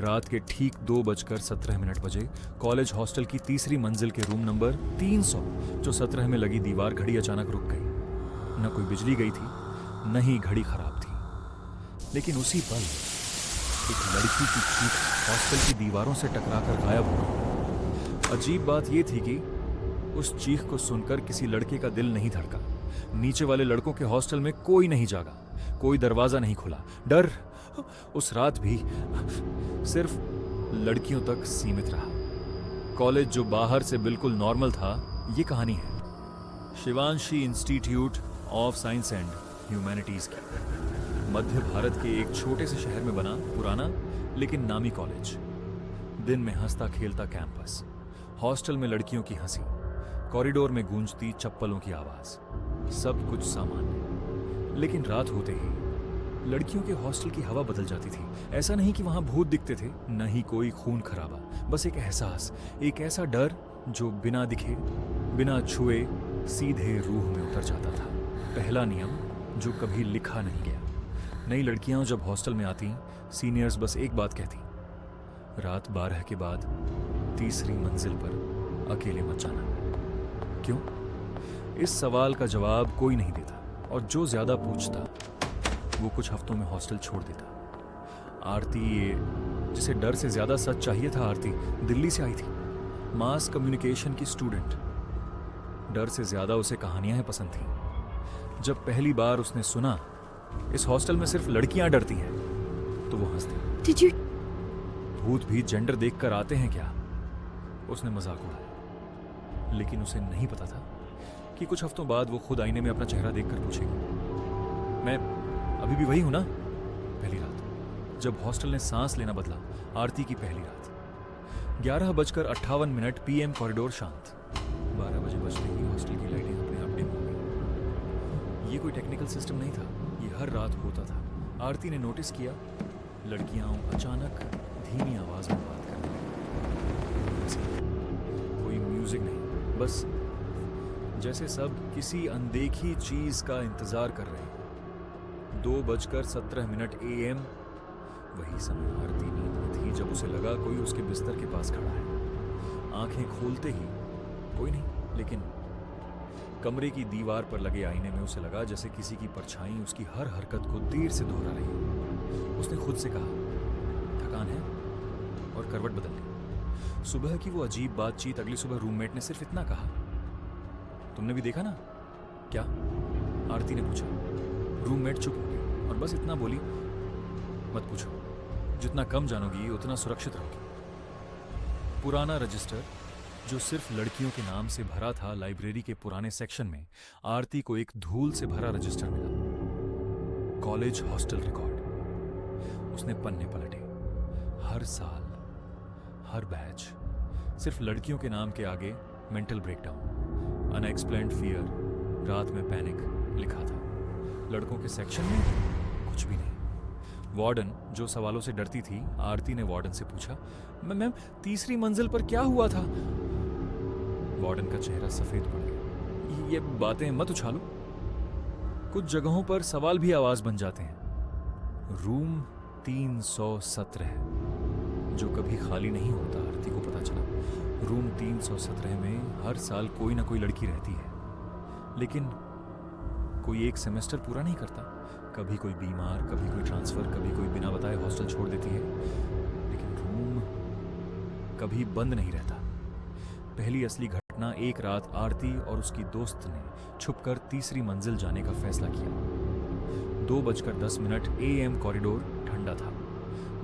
रात के ठीक 2:17 बजे कॉलेज हॉस्टल की तीसरी मंजिल के रूम नंबर 300 जो 17 में लगी दीवार घड़ी अचानक रुक गई। न कोई बिजली गई थी, न ही घड़ी खराब थी, लेकिन उसी पल एक लड़की की चीख हॉस्टल की दीवारों से टकराकर गायब हो गई। अजीब बात यह थी कि उस चीख को सुनकर किसी लड़के का दिल नहीं धड़का। नीचे वाले लड़कों के हॉस्टल में कोई नहीं जागा, कोई दरवाजा नहीं खुला। डर उस रात भी सिर्फ लड़कियों तक सीमित रहा। कॉलेज जो बाहर से बिल्कुल नॉर्मल था, ये कहानी है Shivanshi institute of science and humanities की। मध्य भारत के एक छोटे से शहर में बना पुराना लेकिन नामी कॉलेज। दिन में हंसता खेलता कैंपस, हॉस्टल में लड़कियों की हंसी, कॉरिडोर में गूंजती चप्पलों की आवाज, सब कुछ सामान्य। लेकिन रात होते ही लड़कियों के हॉस्टल की हवा बदल जाती थी। ऐसा नहीं कि वहां भूत दिखते थे, न ही कोई खून खराबा, बस एक एहसास, एक ऐसा डर जो बिना दिखे बिना छुए सीधे रूह में उतर जाता था। पहला नियम जो कभी लिखा नहीं गया। नई लड़कियां जब हॉस्टल में आती, सीनियर्स बस एक बात कहती, रात 12 के बाद तीसरी मंजिल पर अकेले मत जाना। क्यों? इस सवाल का जवाब कोई नहीं देता, और जो ज्यादा पूछता वो कुछ हफ्तों में हॉस्टल छोड़ देता। आरती, ये जिसे डर से ज्यादा सच चाहिए था, आरती दिल्ली से आई थी, मास कम्युनिकेशन की स्टूडेंट। डर से ज्यादा उसे कहानियां ही पसंद थी। जब पहली बार उसने सुना इस हॉस्टल में सिर्फ लड़कियां डरती हैं, तो वो हंस दी। भूत भी जेंडर देखकर आते हैं क्या? उसने मजाक उड़ाया। लेकिन उसे नहीं पता था कि कुछ हफ्तों बाद वो खुद आईने में अपना चेहरा देखकर पूछेगी, मैं अभी भी वही हूं ना? पहली रात जब हॉस्टल ने सांस लेना बदला। आरती की पहली रात। 11:58 PM, कॉरिडोर शांत। 12 बजे बजते ही हॉस्टल की लाइटें अपने आप डिम हो गई। ये कोई टेक्निकल सिस्टम नहीं था, ये हर रात होता था। आरती ने नोटिस किया, लड़कियां अचानक धीमी आवाज में बात करने लगी। कोई म्यूजिक नहीं, बस जैसे सब किसी अनदेखी चीज का इंतजार कर रहे हैं। 2:17 AM, वही समय आरती नींद में थी जब उसे लगा कोई उसके बिस्तर के पास खड़ा है। आंखें खोलते ही कोई नहीं, लेकिन कमरे की दीवार पर लगे आईने में उसे लगा जैसे किसी की परछाई उसकी हर हरकत को देर से दोहरा रही है। उसने खुद से कहा, थकान है, और करवट बदल ली। सुबह की वो अजीब बातचीत अगली सुबह रूममेट ने सिर्फ इतना कहा, तुमने भी देखा ना? क्या? आरती ने पूछा। रूममेट चुप हो गई और बस इतना बोली, मत पूछो, जितना कम जानोगी उतना सुरक्षित रहोगी। पुराना रजिस्टर जो सिर्फ लड़कियों के नाम से भरा था, लाइब्रेरी के पुराने सेक्शन में आरती को एक धूल से भरा रजिस्टर मिला। College hostel record. उसने पन्ने पलटे। हर साल, हर बैच, सिर्फ लड़कियों के नाम के आगे मेंटल ब्रेकडाउन, अनएक्सप्लेन्ड फियर, रात में पैनिक लिखा था। लड़कों के सेक्शन में कुछ भी नहीं। वार्डन जो सवालों से डरती थी, आरती ने वार्डन से पूछा, मैम तीसरी मंजिल पर क्या हुआ था? वार्डन का चेहरा सफेद पड़ गया। ये बातें मत उछालो। कुछ जगहों पर सवाल भी आवाज बन जाते हैं। रूम 317 जो कभी खाली नहीं होता, आरती को पता चला। रूम 317 में हर साल कोई ना कोई लड़की रहती है, लेकिन कोई एक सेमेस्टर पूरा नहीं करता। कभी कोई बीमार, कभी कोई ट्रांसफर, कभी कोई बिना बताए हॉस्टल छोड़ देती है, लेकिन रूम कभी बंद नहीं रहता। पहली असली घटना, एक रात आरती और उसकी दोस्त ने छुपकर तीसरी मंजिल जाने का फैसला किया। 2:10 AM, कॉरिडोर ठंडा था।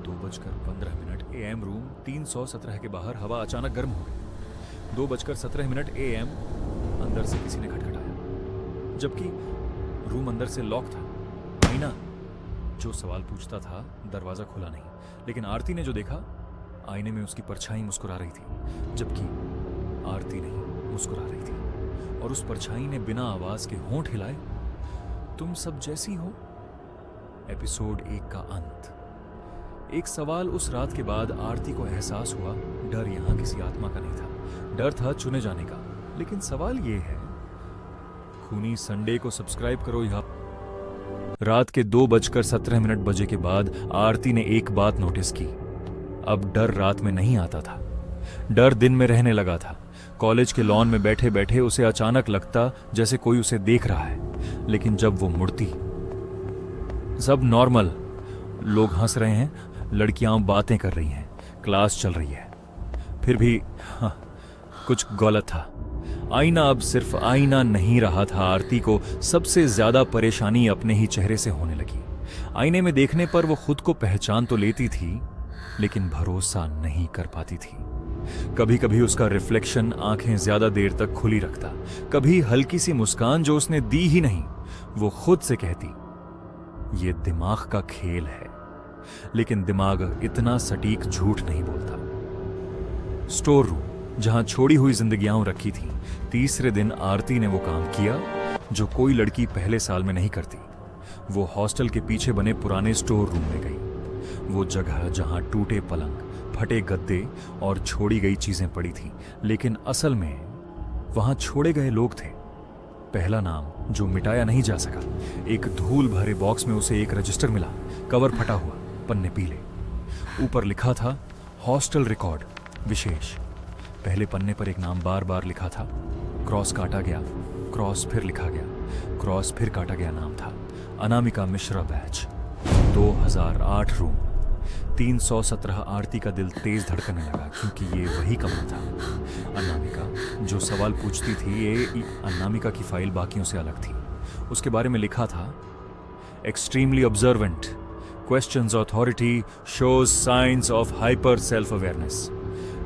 2:15 AM, रूम 317 के बाहर हवा अचानक गर्म हो गई। 2:17 AM, अंदर से किसी ने खटखटाया, जबकि रूम अंदर से लॉक था। मीना जो सवाल पूछता था, दरवाजा खुला नहीं, लेकिन आरती ने जो देखा, आईने में उसकी परछाई मुस्कुरा रही थी, जबकि आरती नहीं मुस्कुरा रही थी। और उस परछाई ने बिना आवाज के होंठ हिलाए, तुम सब जैसी हो। एपिसोड 1 का अंत। एक सवाल उस रात के बाद आरती को एहसास हुआ, डर यहां किसी आत्मा का नहीं था, डर था चुने जाने का। लेकिन सवाल ये है, खूनी संडे को सब्सक्राइब करो। यहाँ रात के 2:17 बजे के बाद आरती ने एक बात नोटिस की, अब डर रात में नहीं आता था, डर दिन में रहने लगा था। कॉलेज के लॉन में बैठे बैठे उसे अचानक लगता जैसे कोई उसे देख रहा है, लेकिन जब वो मुड़ती सब नॉर्मल, लोग हंस रहे हैं, लड़कियां बातें कर रही हैं, क्लास चल रही है, फिर भी कुछ गलत था। आईना अब सिर्फ आईना नहीं रहा था। आरती को सबसे ज्यादा परेशानी अपने ही चेहरे से होने लगी। आईने में देखने पर वो खुद को पहचान तो लेती थी, लेकिन भरोसा नहीं कर पाती थी। कभी कभी उसका रिफ्लेक्शन आंखें ज्यादा देर तक खुली रखता, कभी हल्की सी मुस्कान जो उसने दी ही नहीं, वो खुद से कहती ये दिमाग का खेल है। लेकिन दिमाग इतना सटीक झूठ नहीं बोलता। स्टोर रूम जहां छोड़ी हुई जिंदगियां रखी थी, तीसरे दिन आरती ने वो काम किया जो कोई लड़की पहले साल में नहीं करती। वो हॉस्टल के पीछे बने पुराने स्टोर रूम में गई, वो जगह जहां टूटे पलंग, फटे गद्दे और छोड़ी गई चीजें पड़ी थी, लेकिन असल में वहां छोड़े गए लोग थे। पहला नाम जो मिटाया नहीं जा सका। एक धूल भरे बॉक्स में उसे एक रजिस्टर मिला, कवर फटा हुआ, पन्ने पीले, ऊपर लिखा था हॉस्टल रिकॉर्ड विशेष। पहले पन्ने पर एक नाम बार बार लिखा था, क्रॉस काटा गया, क्रॉस फिर लिखा गया, क्रॉस फिर काटा गया। नाम था अनामिका मिश्रा बैच, 2008 रूम 317। आरती का दिल तेज धड़कने लगा, क्योंकि ये वही कमरा था। अनामिका जो सवाल पूछती थी, ये अनामिका की फाइल बाकियों से अलग थी। उसके बारे में लिखा था extremely observant, questions authority, shows science of hyper self awareness.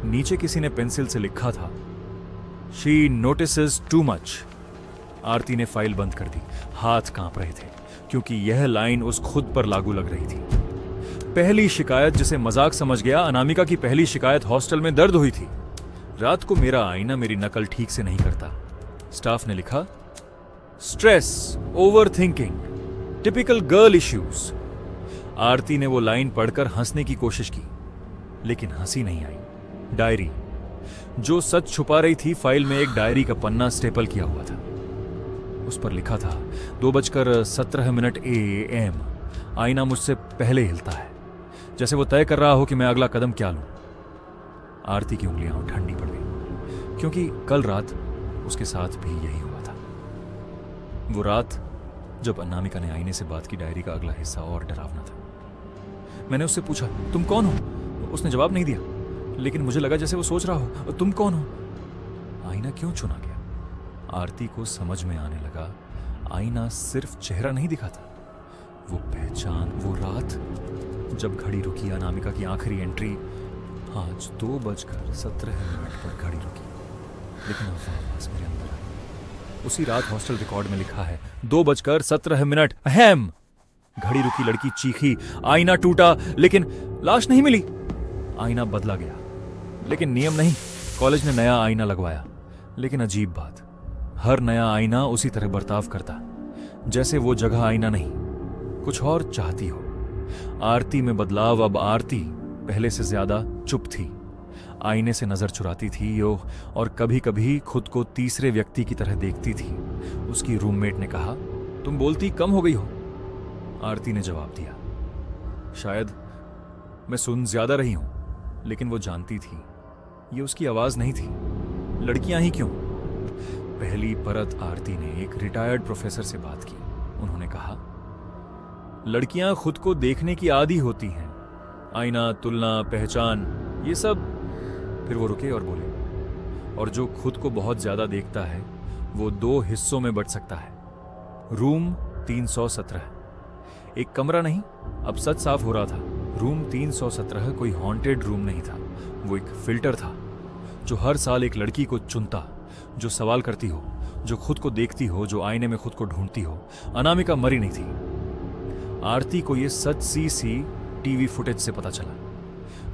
नीचे किसी ने पेंसिल से लिखा था शी नोटिसेस टू मच। आरती ने फाइल बंद कर दी, हाथ कांप रहे थे, क्योंकि यह लाइन उस खुद पर लागू लग रही थी। पहली शिकायत जिसे मजाक समझ गया, अनामिका की पहली शिकायत हॉस्टल में दर्द हुई थी। रात को मेरा आईना मेरी नकल ठीक से नहीं करता। स्टाफ ने लिखा stress, over thinking, typical girl issues. Aarti ने वो लाइन पढ़कर हंसने की कोशिश की, लेकिन हंसी नहीं आई। डायरी जो सच छुपा रही थी, फाइल में एक डायरी का पन्ना स्टेपल किया हुआ था। उस पर लिखा था 2:17 AM। आईना मुझसे पहले हिलता है, जैसे वो तय कर रहा हो कि मैं अगला कदम क्या लूं। आरती की उंगलियां ठंडी पड़ गई, क्योंकि कल रात उसके साथ भी यही हुआ था। वो रात जब अनामिका ने आईने से बात की, डायरी का अगला हिस्सा और डरावना था। मैंने उससे पूछा तुम कौन हो? उसने जवाब नहीं दिया, लेकिन मुझे लगा जैसे वो सोच रहा हो तुम कौन हो। आईना क्यों चुना गया? आरती को समझ में आने लगा, आईना सिर्फ चेहरा नहीं दिखाता, वो पहचान। वो रात जब घड़ी रुकी, अनामिका की आखिरी एंट्री, आज 2:17 पर घड़ी रुकी, लेकिन अब वापस मेरे अंदर आई। उसी रात हॉस्टल रिकॉर्ड में लिखा है 2:17 अहम। घड़ी रुकी, लड़की चीखी, आईना टूटा, लेकिन लाश नहीं मिली। आईना बदला गया, लेकिन नियम नहीं। कॉलेज ने नया आईना लगवाया, लेकिन अजीब बात, हर नया आईना उसी तरह बर्ताव करता, जैसे वो जगह आईना नहीं, कुछ और चाहती हो। आरती में बदलाव। अब आरती पहले से ज्यादा चुप थी, आईने से नजर चुराती थी और कभी कभी खुद को तीसरे व्यक्ति की तरह देखती थी। उसकी रूममेट ने कहा तुम बोलती कम हो गई हो। आरती ने जवाब दिया शायद मैं सुन ज्यादा रही हूं, लेकिन वो जानती थी ये उसकी आवाज नहीं थी। लड़कियां ही क्यों? पहली परत आरती ने एक रिटायर्ड प्रोफेसर से बात की। उन्होंने कहा लड़कियां खुद को देखने की आदी होती हैं, आईना, तुलना, पहचान, ये सब। फिर वो रुके और बोले और जो खुद को बहुत ज्यादा देखता है वो 2 हिस्सों में बंट सकता है। रूम 317 एक कमरा नहीं, अब सच साफ हो रहा था। रूम 317 कोई हॉन्टेड रूम नहीं था, वो एक फिल्टर था जो हर साल एक लड़की को चुनता, जो सवाल करती हो, जो खुद को देखती हो, जो आईने में खुद को ढूंढती हो। अनामिका मरी नहीं थी। आरती को यह सच सी टीवी फुटेज से पता चला।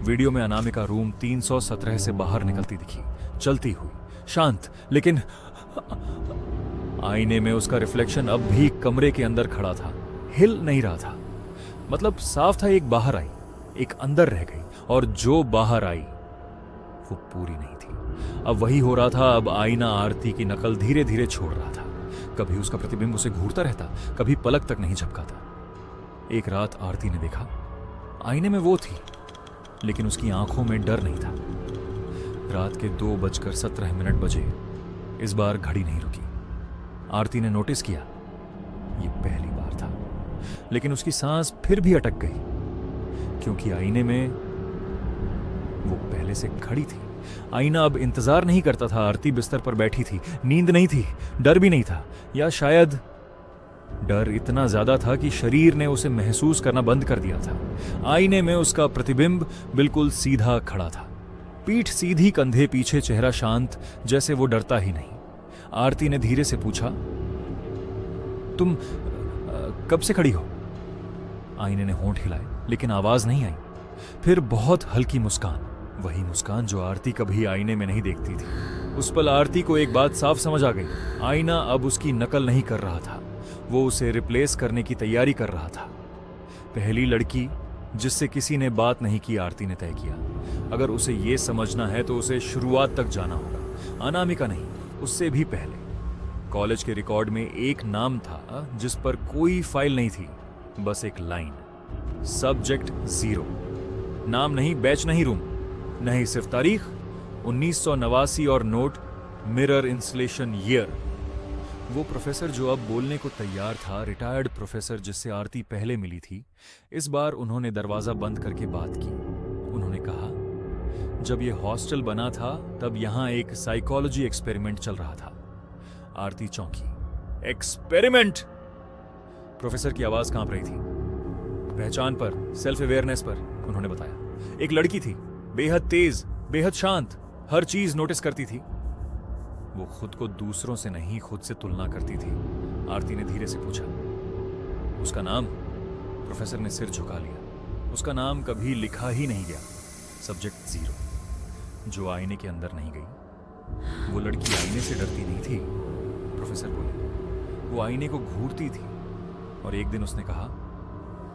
वीडियो में अनामिका रूम 317 से बाहर निकलती दिखी, चलती हुई, शांत, लेकिन आईने में उसका रिफ्लेक्शन अब भी कमरे के अंदर खड़ा था, हिल नहीं रहा था। मतलब साफ था, एक बाहर आई, एक अंदर रह गई, और जो बाहर आई वो पूरी नहीं थी। अब वही हो रहा था। अब आईना आरती की नकल धीरे धीरे छोड़ रहा था। कभी उसका प्रतिबिंब उसे घूरता रहता, कभी पलक तक नहीं झपकाता। एक रात आरती ने देखा आईने में वो थी, लेकिन उसकी आंखों में डर नहीं था। रात के 2:17 बजे इस बार घड़ी नहीं रुकी। आरती ने नोटिस किया, ये पहली बार था, लेकिन उसकी सांस फिर भी अटक गई, क्योंकि आईने में वो पहले से खड़ी थी। आईना अब इंतजार नहीं करता था। आरती बिस्तर पर बैठी थी, नींद नहीं थी, डर भी नहीं था, या शायद डर इतना ज्यादा था कि शरीर ने उसे महसूस करना बंद कर दिया था। आईने में उसका प्रतिबिंब बिल्कुल सीधा खड़ा था, पीठ सीधी, कंधे पीछे, चेहरा शांत, जैसे वो डरता ही नहीं। आरती ने धीरे से पूछा, तुम कब से खड़ी हो? आईने ने होंठ हिलाए, लेकिन आवाज नहीं आई। फिर बहुत हल्की मुस्कान, वही मुस्कान जो आरती कभी आईने में नहीं देखती थी। उस पल आरती को एक बात साफ समझ आ गई, आईना अब उसकी नकल नहीं कर रहा था, वो उसे रिप्लेस करने की तैयारी कर रहा था। पहली लड़की जिससे किसी ने बात नहीं की, आरती ने तय किया, अगर उसे ये समझना है तो उसे शुरुआत तक जाना होगा। अनामिका नहीं, उससे भी पहले। कॉलेज के रिकॉर्ड में एक नाम था जिस पर कोई फाइल नहीं थी, बस एक लाइन, सब्जेक्ट 0। नाम नहीं, बैच नहीं, रूम नहीं, सिर्फ तारीख 1989 और नोट मिरर इंस्टलेशन ईयर। वो प्रोफेसर जो अब बोलने को तैयार था, रिटायर्ड प्रोफेसर जिससे आरती पहले मिली थी, इस बार उन्होंने दरवाजा बंद करके बात की। उन्होंने कहा, जब ये हॉस्टल बना था तब यहां एक साइकोलॉजी एक्सपेरिमेंट चल रहा था। आरती चौंकी। एक्सपेरिमेंट? प्रोफेसर की आवाज कांप रही थी। पहचान पर, सेल्फ अवेयरनेस पर, उन्होंने बताया। एक लड़की थी, बेहद तेज, बेहद शांत, हर चीज नोटिस करती थी। वो खुद को दूसरों से नहीं, खुद से तुलना करती थी। आरती ने धीरे से पूछा, उसका नाम? प्रोफेसर ने सिर झुका लिया। उसका नाम कभी लिखा ही नहीं गया, सब्जेक्ट 0। जो आईने के अंदर नहीं गई। वो लड़की आईने से डरती नहीं थी, प्रोफेसर बोले। वो आईने को घूरती थी, और एक दिन उसने कहा,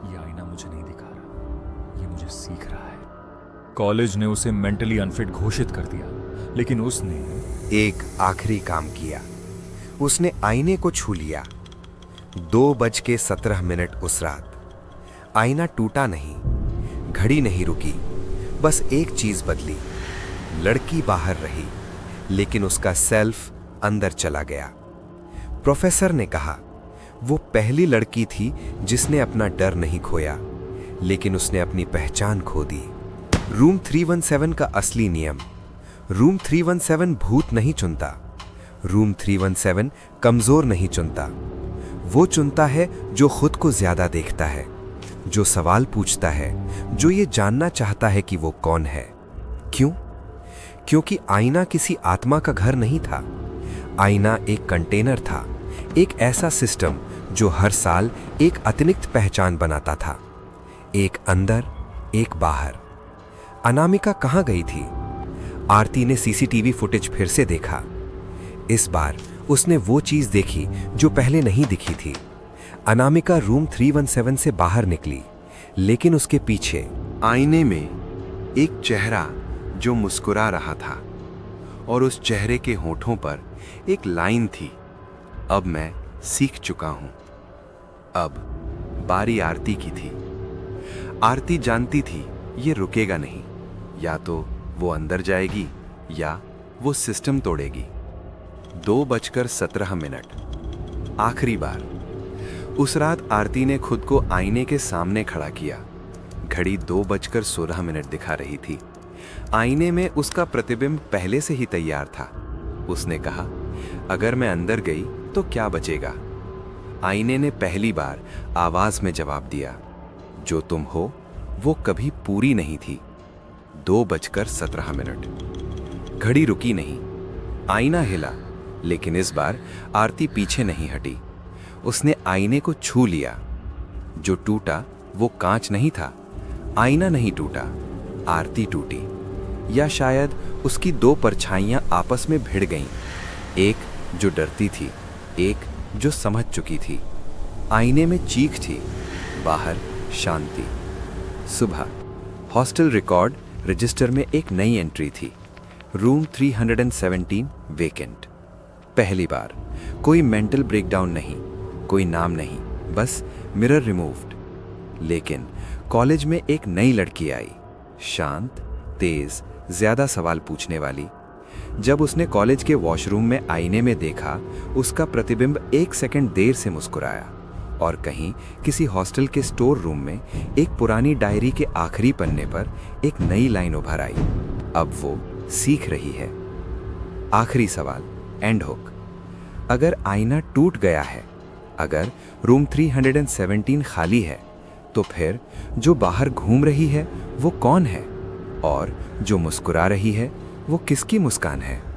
ये आईना मुझे नहीं दिखा रहा, ये मुझे सीख रहा है। कॉलेज ने उसे मेंटली अनफिट घोषित कर दिया, लेकिन उसने एक आखिरी काम किया। उसने आईने को छू लिया। 2:17 उस रात। आईना टूटा नहीं, घड़ी नहीं रुकी, बस एक चीज बदली। लड़की बाहर रही, लेकिन उसका सेल्फ अंदर चला गया। प्रोफेसर ने कहा, वो पहली लड़की थी जिसने अपना डर नहीं खोया, लेकिन उसने अपनी पहचान खो दी। रूम 317 का असली नियम। रूम 317 भूत नहीं चुनता। रूम 317 कमजोर नहीं चुनता। वो चुनता है जो खुद को ज्यादा देखता है, जो सवाल पूछता है, जो ये जानना चाहता है कि वो कौन है। क्यों? क्योंकि आईना किसी आत्मा का घर नहीं था। आईना एक कंटेनर था, एक ऐसा सिस्टम जो हर साल एक अतिरिक्त पहचान बनाता था। एक अंदर, एक बाहर। अनामिका कहाँ गई थी? आरती ने सीसीटीवी फुटेज फिर से देखा। इस बार उसने वो चीज देखी जो पहले नहीं दिखी थी। अनामिका रूम 317 से बाहर निकली, लेकिन उसके पीछे आईने में एक चेहरा जो मुस्कुरा रहा था, और उस चेहरे के होठों पर एक लाइन थी, अब मैं सीख चुका हूं। अब बारी आरती की थी। आरती जानती थी ये रुकेगा नहीं, या तो वो अंदर जाएगी या वो सिस्टम तोड़ेगी। 2:17 आखिरी बार। उस रात आरती ने खुद को आईने के सामने खड़ा किया। घड़ी 2:16 दिखा रही थी। आईने में उसका प्रतिबिंब पहले से ही तैयार था। उसने कहा, अगर मैं अंदर गई तो क्या बचेगा? आईने ने पहली बार आवाज में जवाब दिया, जो तुम हो वो कभी पूरी नहीं थी। 2:17। घड़ी रुकी नहीं, आईना हिला, लेकिन इस बार आरती पीछे नहीं हटी। उसने आईने को छू लिया। जो टूटा वो कांच नहीं था, आईना नहीं टूटा, आरती टूटी। या शायद उसकी दो परछाइयां आपस में भिड़ गईं, एक जो डरती थी, एक जो समझ चुकी थी। आईने में चीख थी, बाहर शांति। सुबह हॉस्टल रिकॉर्ड रजिस्टर में एक नई एंट्री थी, रूम 317 वेकेंट। पहली बार कोई मेंटल ब्रेकडाउन नहीं, कोई नाम नहीं, बस मिरर रिमूव्ड। लेकिन कॉलेज में एक नई लड़की आई, शांत, तेज, ज्यादा सवाल पूछने वाली। जब उसने कॉलेज के वॉशरूम में आईने में देखा, उसका प्रतिबिंब 1 सेकंड देर से मुस्कुराया और कहीं किसी हॉस्टल के स्टोर रूम में एक पुरानी डायरी के आखिरी पन्ने पर एक नई लाइन उभर आई। अब वो सीख रही है। आखिरी सवाल, एंड हुक। अगर आईना टूट गया है, अगर रूम 317 खाली है, तो फिर जो बाहर घूम रही है वो कौन है? और जो मुस्कुरा रही है वो किसकी मुस्कान है?